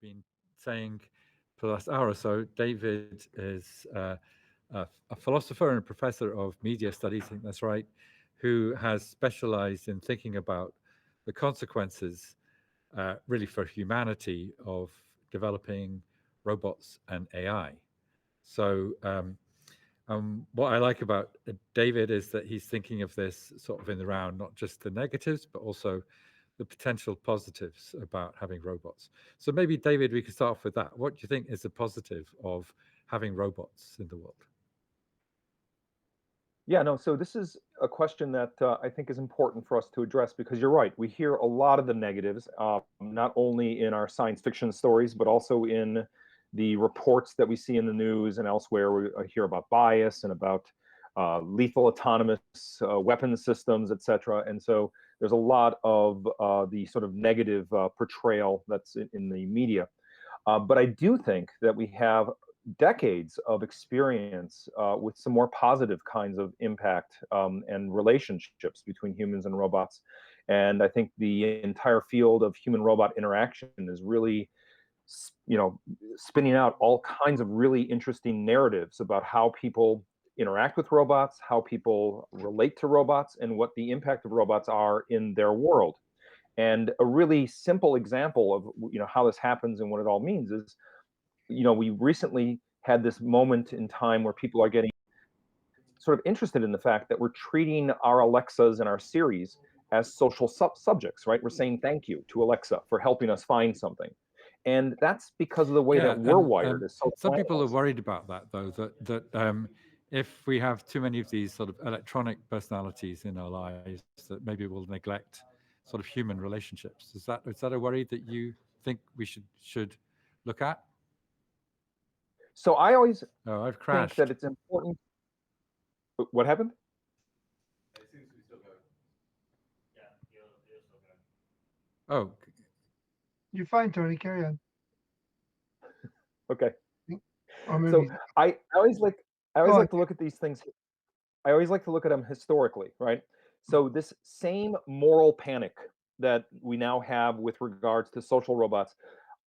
been saying for the last hour or so, David is a philosopher and a professor of media studies, I think that's right, who has specialized in thinking about the consequences, really for humanity, of developing robots and AI. So, what I like about David is that he's thinking of this sort of in the round, not just the negatives, but also the potential positives about having robots. So maybe, David, we could start off with that. What do you think is the positive of having robots in the world? Yeah, no, so this is a question that I think is important for us to address because you're right. We hear a lot of the negatives, not only in our science fiction stories, but also in the reports that we see in the news and elsewhere. We hear about bias and about lethal autonomous weapon systems, et cetera. And so there's a lot of the sort of negative portrayal that's in the media. But I do think that we have decades of experience with some more positive kinds of impact and relationships between humans and robots. And I think the entire field of human-robot interaction is really, spinning out all kinds of really interesting narratives about how people interact with robots, how people relate to robots, and what the impact of robots are in their world. And a really simple example of how this happens and what it all means is, we recently had this moment in time where people are getting sort of interested in the fact that we're treating our Alexas and our Siris as social subjects, right? We're saying thank you to Alexa for helping us find something. And that's because of the way that we're wired as social some people are animals. worried about that, though, that if we have too many of these sort of electronic personalities in our lives, that maybe we'll neglect sort of human relationships. Is that a worry that you think we should look at? So I always I've think crashed. that it's important. What happened? It seems to be still going. Yeah, you're still Oh, going. You're fine, Tony. Carry on. Okay. Or maybe So I always like Go on. to look at these things. I always like to look at them historically, right? So this same moral panic that we now have with regards to social robots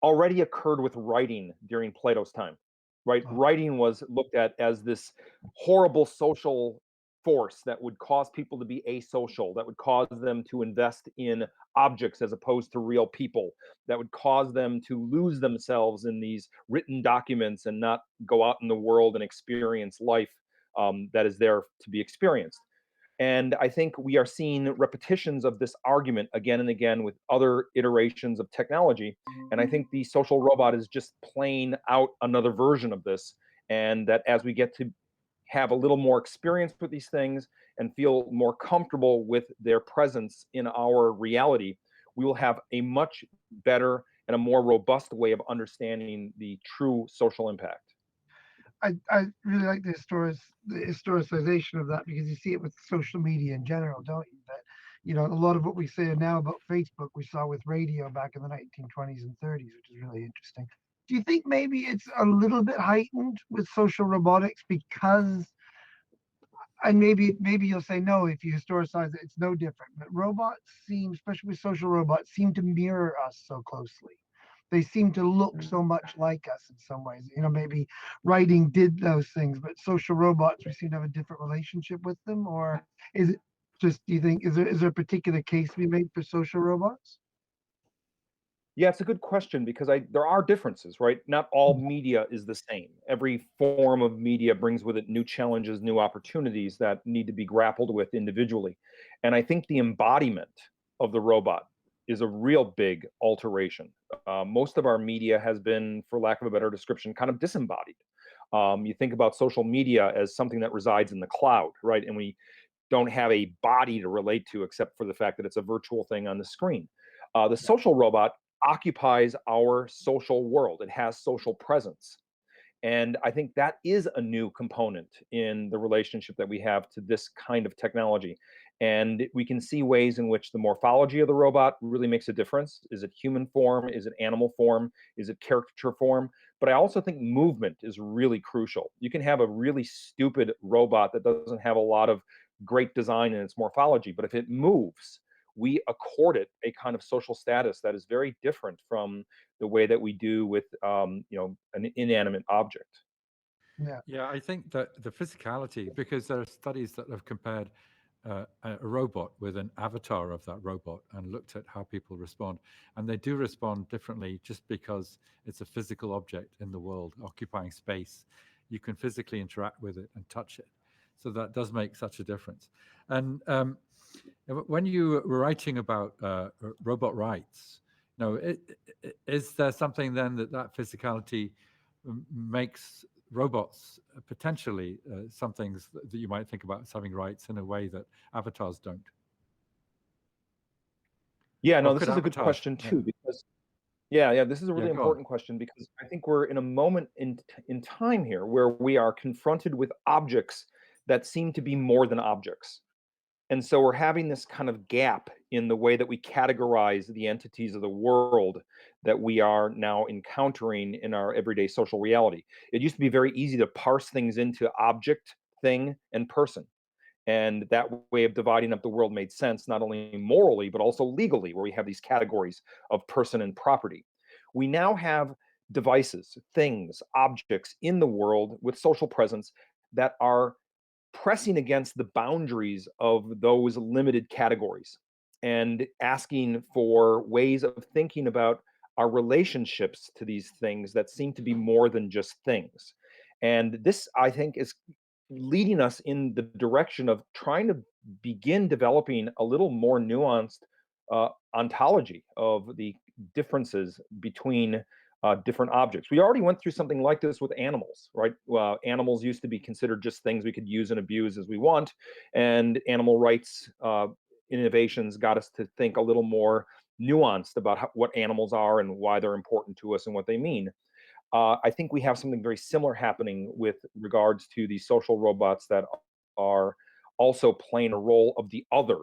already occurred with writing during Plato's time, right? Oh. Writing was looked at as this horrible social force that would cause people to be asocial, that would cause them to invest in objects as opposed to real people, that would cause them to lose themselves in these written documents and not go out in the world and experience life that is there to be experienced. And I think we are seeing repetitions of this argument again and again with other iterations of technology. And I think the social robot is just playing out another version of this. And that as we get to have a little more experience with these things and feel more comfortable with their presence in our reality, we will have a much better and a more robust way of understanding the true social impact. I really like the historicization of that because you see it with social media in general, don't you? That a lot of what we say now about Facebook we saw with radio back in the 1920s and 30s, which is really interesting. Do you think maybe it's a little bit heightened with social robotics because, and maybe you'll say no if you historicize it, it's no different. But robots seem, especially with social robots, seem to mirror us so closely. They seem to look so much like us in some ways. Maybe writing did those things, but social robots, we seem to have a different relationship with them. Or is it just, do you think, is there a particular case to be made for social robots? Yeah, it's a good question because there are differences, right? Not all media is the same. Every form of media brings with it new challenges, new opportunities that need to be grappled with individually. And I think the embodiment of the robot is a real big alteration. Most of our media has been, for lack of a better description, kind of disembodied. You think about social media as something that resides in the cloud, right? And we don't have a body to relate to except for the fact that it's a virtual thing on the screen. The social robot occupies our social world. It has social presence. And I think that is a new component in the relationship that we have to this kind of technology. And we can see ways in which the morphology of the robot really makes a difference. Is it human form? Is it animal form? Is it caricature form? But I also think movement is really crucial. You can have a really stupid robot that doesn't have a lot of great design in its morphology, but if it moves, we accord it a kind of social status that is very different from the way that we do with an inanimate object. Yeah, I think that the physicality, because there are studies that have compared a robot with an avatar of that robot and looked at how people respond, and they do respond differently just because it's a physical object in the world occupying space. You can physically interact with it and touch it, so that does make such a difference. And when you were writing about robot rights, is there something then that physicality makes robots potentially some things that you might think about as having rights in a way that avatars don't? Yeah, Or no, this could is a good avatars? question too, because yeah, this is a Yeah, really go on. important question, because I think we're in a moment in time here where we are confronted with objects that seem to be more than objects. And so we're having this kind of gap in the way that we categorize the entities of the world that we are now encountering in our everyday social reality. It used to be very easy to parse things into object, thing, and person. And that way of dividing up the world made sense, not only morally, but also legally, where we have these categories of person and property. We now have devices, things, objects in the world with social presence that are pressing against the boundaries of those limited categories and asking for ways of thinking about our relationships to these things that seem to be more than just things. And this, I think, is leading us in the direction of trying to begin developing a little more nuanced ontology of the differences between different objects. We already went through something like this with animals, right? Animals used to be considered just things we could use and abuse as we want, and animal rights innovations got us to think a little more nuanced about what animals are and why they're important to us and what they mean. I think we have something very similar happening with regards to these social robots that are also playing a role of the other,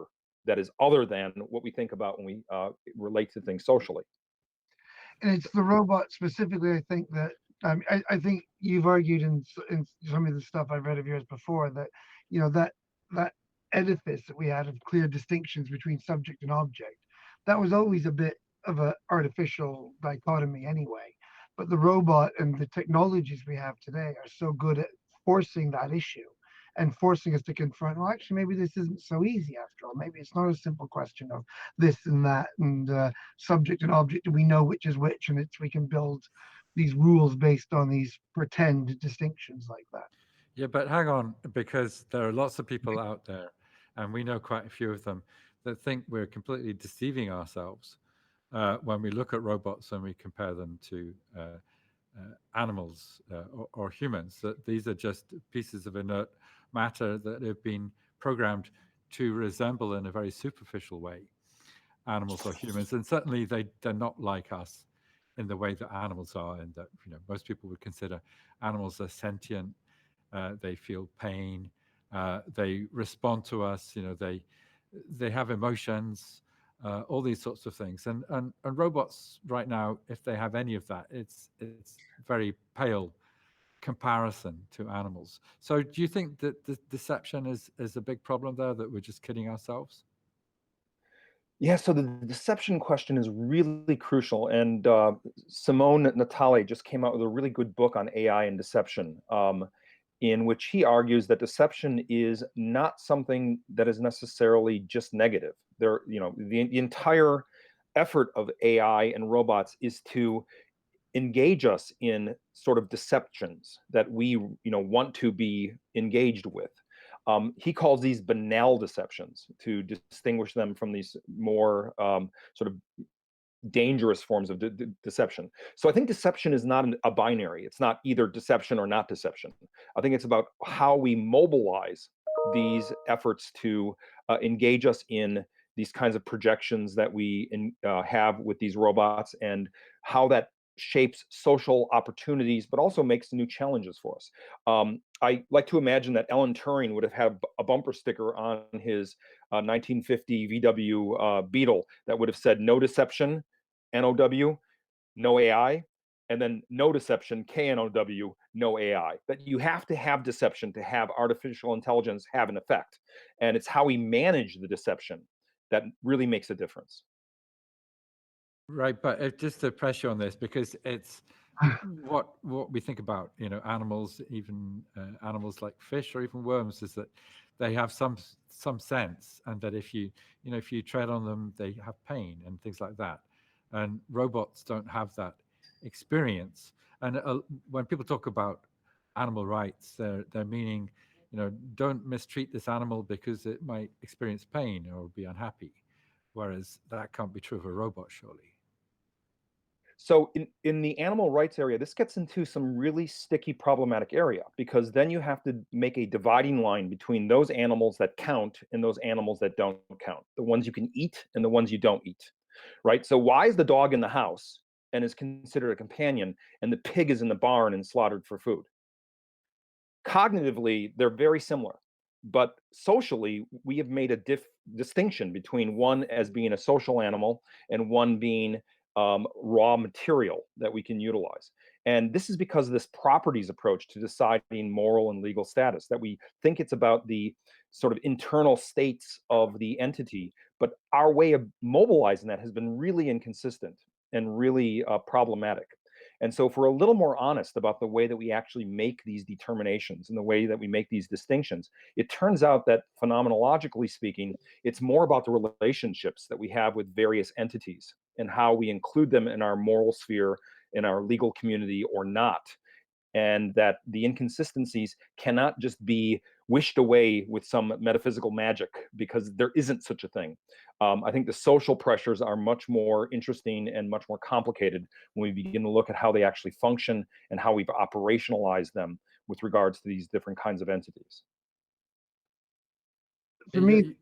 that is other than what we think about when we relate to things socially. And it's the robot specifically. I think that I think you've argued in some of the stuff I've read of yours before that that edifice that we had of clear distinctions between subject and object, that was always a bit of an artificial dichotomy anyway. But the robot and the technologies we have today are so good at forcing that issue and forcing us to confront, well, actually, maybe this isn't so easy after all. Maybe it's not a simple question of this and that and subject and object, and we know which is which, and we can build these rules based on these pretend distinctions like that. Yeah, but hang on, because there are lots of people out there, and we know quite a few of them, that think we're completely deceiving ourselves when we look at robots and we compare them to animals or humans, that these are just pieces of inert matter that have been programmed to resemble in a very superficial way animals or humans. And certainly they're not like us in the way that animals are, and that most people would consider animals are sentient. They feel pain. They respond to us. They have emotions. All these sorts of things. And robots right now, if they have any of that, it's very pale comparison to animals. So do you think that the deception is a big problem there, that we're just kidding ourselves? Yeah, so the deception question is really crucial. And Simone Natale just came out with a really good book on AI and deception, in which he argues that deception is not something that is necessarily just negative. The entire effort of AI and robots is to engage us in sort of deceptions that we want to be engaged with. He calls these banal deceptions to distinguish them from these more sort of dangerous forms of deception. So I think deception is not a binary. It's not either deception or not deception. I think it's about how we mobilize these efforts to engage us in these kinds of projections that we have with these robots, and how that shapes social opportunities, but also makes new challenges for us. I like to imagine that Alan Turing would have had a bumper sticker on his 1950 VW Beetle that would have said "No deception, NOW, no AI," and then "No deception, KNOW, no AI." That you have to have deception to have artificial intelligence have an effect, and it's how we manage the deception that really makes a difference. Right, but just to press you on this, because it's what we think about, animals, even animals like fish or even worms, is that they have some sense, and that if you tread on them, they have pain and things like that. And robots don't have that experience. And when people talk about animal rights, they're meaning, don't mistreat this animal because it might experience pain or be unhappy. Whereas that can't be true of a robot, surely. So in the animal rights area, this gets into some really sticky, problematic area, because then you have to make a dividing line between those animals that count and those animals that don't count, the ones you can eat and the ones you don't eat, right? So why is the dog in the house and is considered a companion, and the pig is in the barn and slaughtered for food? Cognitively, they're very similar, but socially, we have made a distinction between one as being a social animal and one being raw material that we can utilize. And this is because of this properties approach to deciding moral and legal status, that we think it's about the sort of internal states of the entity, but our way of mobilizing that has been really inconsistent and really problematic. And so, if we're a little more honest about the way that we actually make these determinations and the way that we make these distinctions, it turns out that phenomenologically speaking, it's more about the relationships that we have with various entities and how we include them in our moral sphere, in our legal community or not. And that the inconsistencies cannot just be wished away with some metaphysical magic, because there isn't such a thing. I think the social pressures are much more interesting and much more complicated when we begin to look at how they actually function and how we've operationalized them with regards to these different kinds of entities. For me,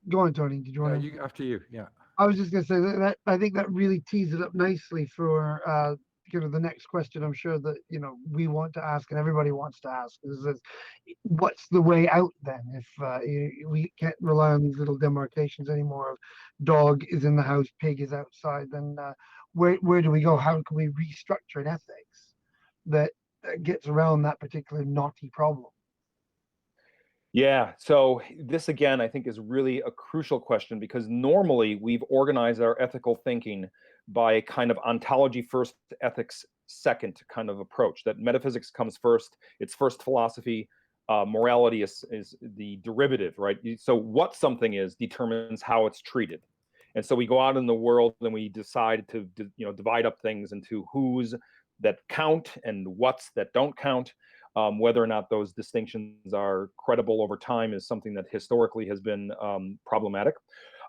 go on, Tony. Did you want to? After you, yeah. I was just going to say that I think that really tees it up nicely for the next question. I'm sure that we want to ask and everybody wants to ask is what's the way out then if we can't rely on these little demarcations anymore of dog is in the house, pig is outside, then where do we go? How can we restructure an ethics that gets around that particular knotty problem? Yeah, so this again, I think, is really a crucial question, because normally we've organized our ethical thinking by a kind of ontology first, ethics second kind of approach, that metaphysics comes first, it's first philosophy, morality is the derivative, right? So what something is determines how it's treated. And so we go out in the world and we decide to divide up things into who's that count and what's that don't count. Whether or not those distinctions are credible over time is something that historically has been problematic.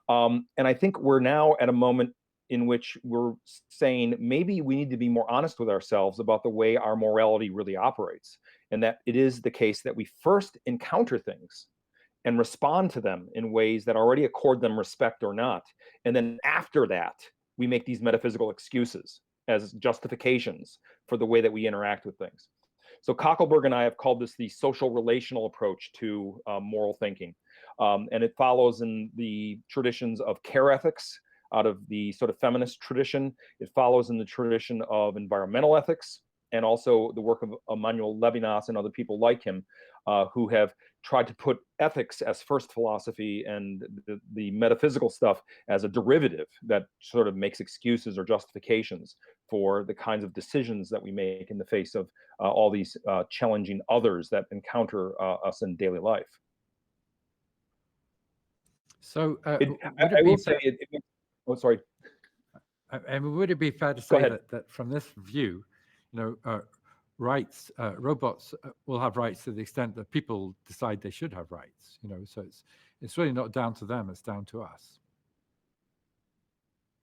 And I think we're now at a moment in which we're saying maybe we need to be more honest with ourselves about the way our morality really operates, and that it is the case that we first encounter things and respond to them in ways that already accord them respect or not. And then after that, we make these metaphysical excuses as justifications for the way that we interact with things. So Cockleberg and I have called this the social relational approach to moral thinking. And it follows in the traditions of care ethics out of the sort of feminist tradition. It follows in the tradition of environmental ethics, and also the work of Emmanuel Levinas and other people like him, who have tried to put ethics as first philosophy and the metaphysical stuff as a derivative that sort of makes excuses or justifications for the kinds of decisions that we make in the face of all these challenging others that encounter us in daily life. So I will say, oh, sorry. And would it be fair to say that from this view, rights, robots will have rights to the extent that people decide they should have rights, so it's really not down to them, it's down to us.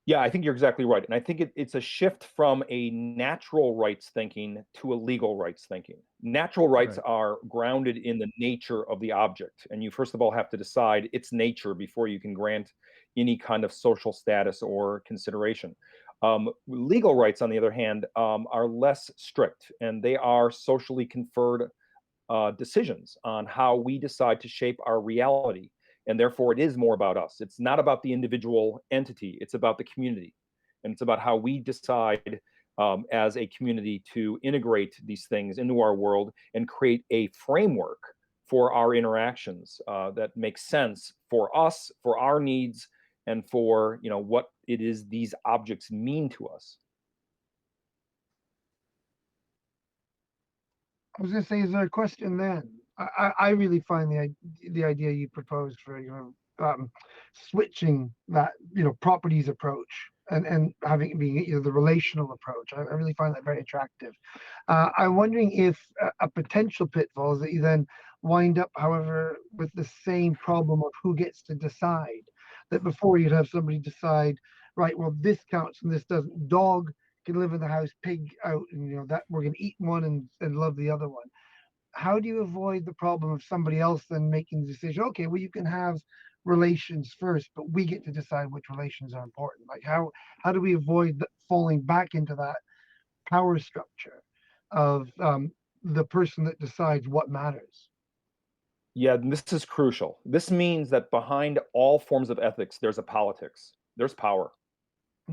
Yeah, I think you're exactly right. And I think it's a shift from a natural rights thinking to a legal rights thinking. Natural rights are grounded in the nature of the object. And you first of all have to decide its nature before you can grant any kind of social status or consideration. Legal rights, on the other hand, are less strict, and they are socially conferred decisions on how we decide to shape our reality. And therefore, it is more about us. It's not about the individual entity. It's about the community. And it's about how we decide as a community to integrate these things into our world and create a framework for our interactions that makes sense for us, for our needs, and for, you know, what it is these objects mean to us. I was going to say, is there a question then? I really find the idea you proposed for, switching that, properties approach and having it being, the relational approach. I really find that very attractive. I'm wondering if a potential pitfall is that you then wind up, however, with the same problem of who gets to decide. That before you'd have somebody decide, right, well, this counts and this doesn't. Dog can live in the house, pig out, and that we're going to eat one and love the other one. How do you avoid the problem of somebody else then making the decision? Okay, well, you can have relations first, but we get to decide which relations are important. Like how do we avoid falling back into that power structure of the person that decides what matters? Yeah, this is crucial. This means that behind all forms of ethics, there's a politics. There's power.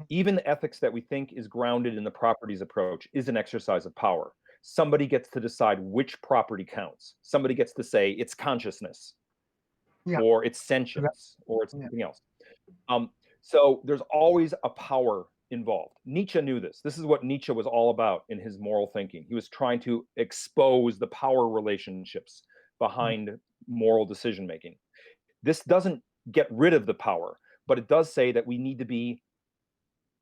Even the ethics that we think is grounded in the properties approach is an exercise of power. Somebody gets to decide which property counts. Somebody gets to say it's consciousness, or it's sentience, or it's something else. So there's always a power involved. Nietzsche knew this. This is what Nietzsche was all about in his moral thinking. He was trying to expose the power relationships behind moral decision making. This doesn't get rid of the power, but it does say that we need to be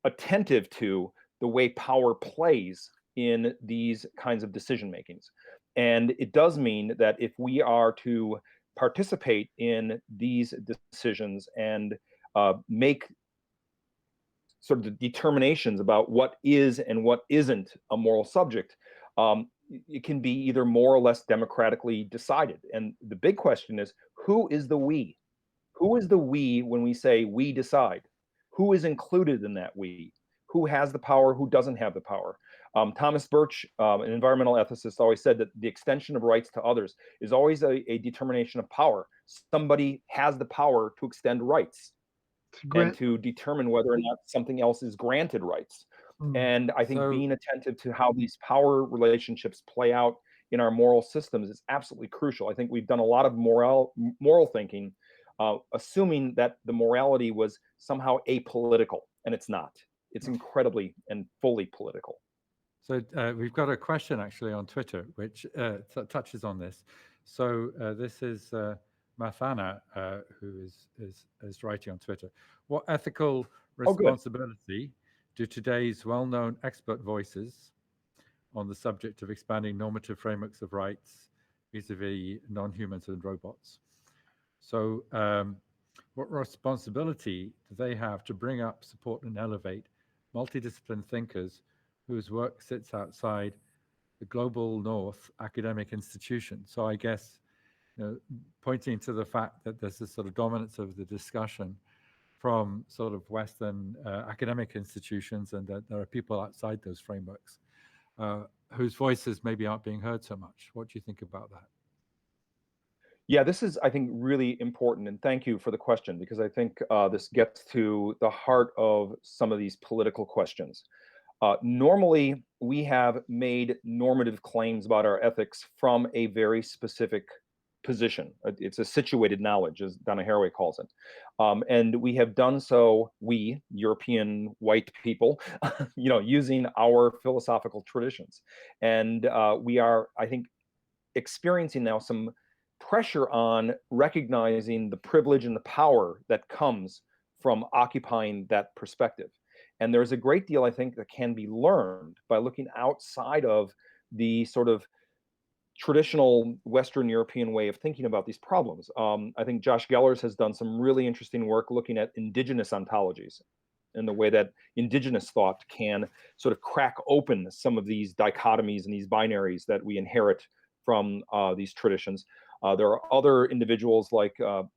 attentive to the way power plays in these kinds of decision makings. And it does mean that if we are to participate in these decisions and make sort of the determinations about what is and what isn't a moral subject, it can be either more or less democratically decided. And the big question is, who is the we? Who is the we when we say we decide? Who is included in that we? Who has the power? Who doesn't have the power? Thomas Birch, an environmental ethicist, always said that the extension of rights to others is always a determination of power. Somebody has the power to extend rights and to determine whether or not something else is granted rights. And I think being attentive to how these power relationships play out in our moral systems is absolutely crucial. I think we've done a lot of moral thinking, assuming that the morality was somehow apolitical, and it's not. It's incredibly and fully political. So we've got a question actually on Twitter, which touches on this. So this is Mathana, who is writing on Twitter. What ethical responsibility do today's well-known expert voices on the subject of expanding normative frameworks of rights vis-a-vis non-humans and robots? So what responsibility do they have to bring up, support, and elevate multidisciplinary thinkers whose work sits outside the global north academic institution? So I guess, pointing to the fact that there's this sort of dominance of the discussion from sort of Western academic institutions, and that there are people outside those frameworks whose voices maybe aren't being heard so much. What do you think about that? Yeah, this is, I think, really important, and thank you for the question, because I think this gets to the heart of some of these political questions. Normally, we have made normative claims about our ethics from a very specific position. It's a situated knowledge, as Donna Haraway calls it. And we have done so, we, European white people, using our philosophical traditions. And we are, I think, experiencing now some pressure on recognizing the privilege and the power that comes from occupying that perspective. And there's a great deal, I think, that can be learned by looking outside of the sort of traditional Western European way of thinking about these problems. I think Josh Gellers has done some really interesting work looking at indigenous ontologies and the way that indigenous thought can sort of crack open some of these dichotomies and these binaries that we inherit from these traditions. There are other individuals like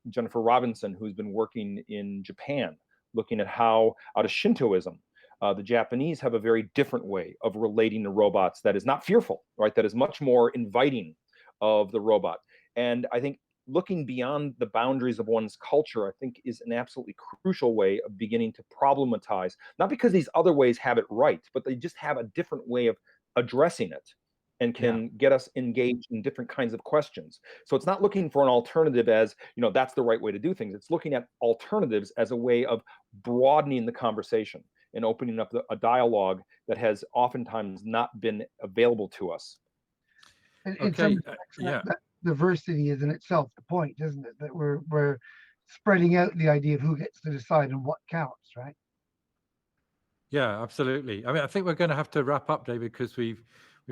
Jennifer Robinson, who's been working in Japan, looking at how, out of Shintoism, the Japanese have a very different way of relating to robots that is not fearful, right? That is much more inviting of the robot. And I think looking beyond the boundaries of one's culture, I think, is an absolutely crucial way of beginning to problematize, not because these other ways have it right, but they just have a different way of addressing it. and can get us engaged in different kinds of questions. So it's not looking for an alternative as, that's the right way to do things. It's looking at alternatives as a way of broadening the conversation and opening up a dialogue that has oftentimes not been available to us. And in some respects, that diversity is in itself the point, isn't it? That we're spreading out the idea of who gets to decide and what counts, right? Yeah, absolutely. I mean, I think we're going to have to wrap up, David, because we've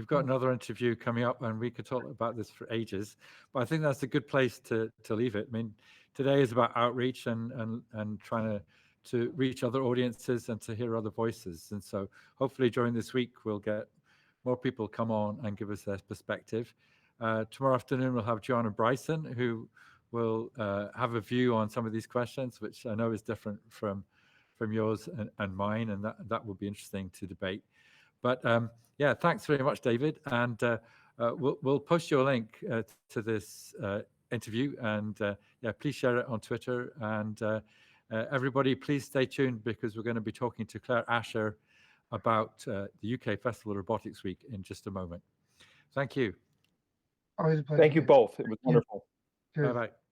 got another interview coming up, and we could talk about this for ages. But I think that's a good place to leave it. I mean, today is about outreach and trying to reach other audiences and to hear other voices. And so hopefully during this week we'll get more people come on and give us their perspective. Tomorrow afternoon we'll have John and Bryson, who will have a view on some of these questions, which I know is different from yours and mine, and that will be interesting to debate. But yeah, thanks very much, David, and we'll post your link to this interview, and yeah, please share it on Twitter, and everybody please stay tuned, because we're going to be talking to Claire Asher about the UK Festival of Robotics Week in just a moment. Thank you. Always a pleasure. Thank you both. It was wonderful. Cheers. Bye-bye.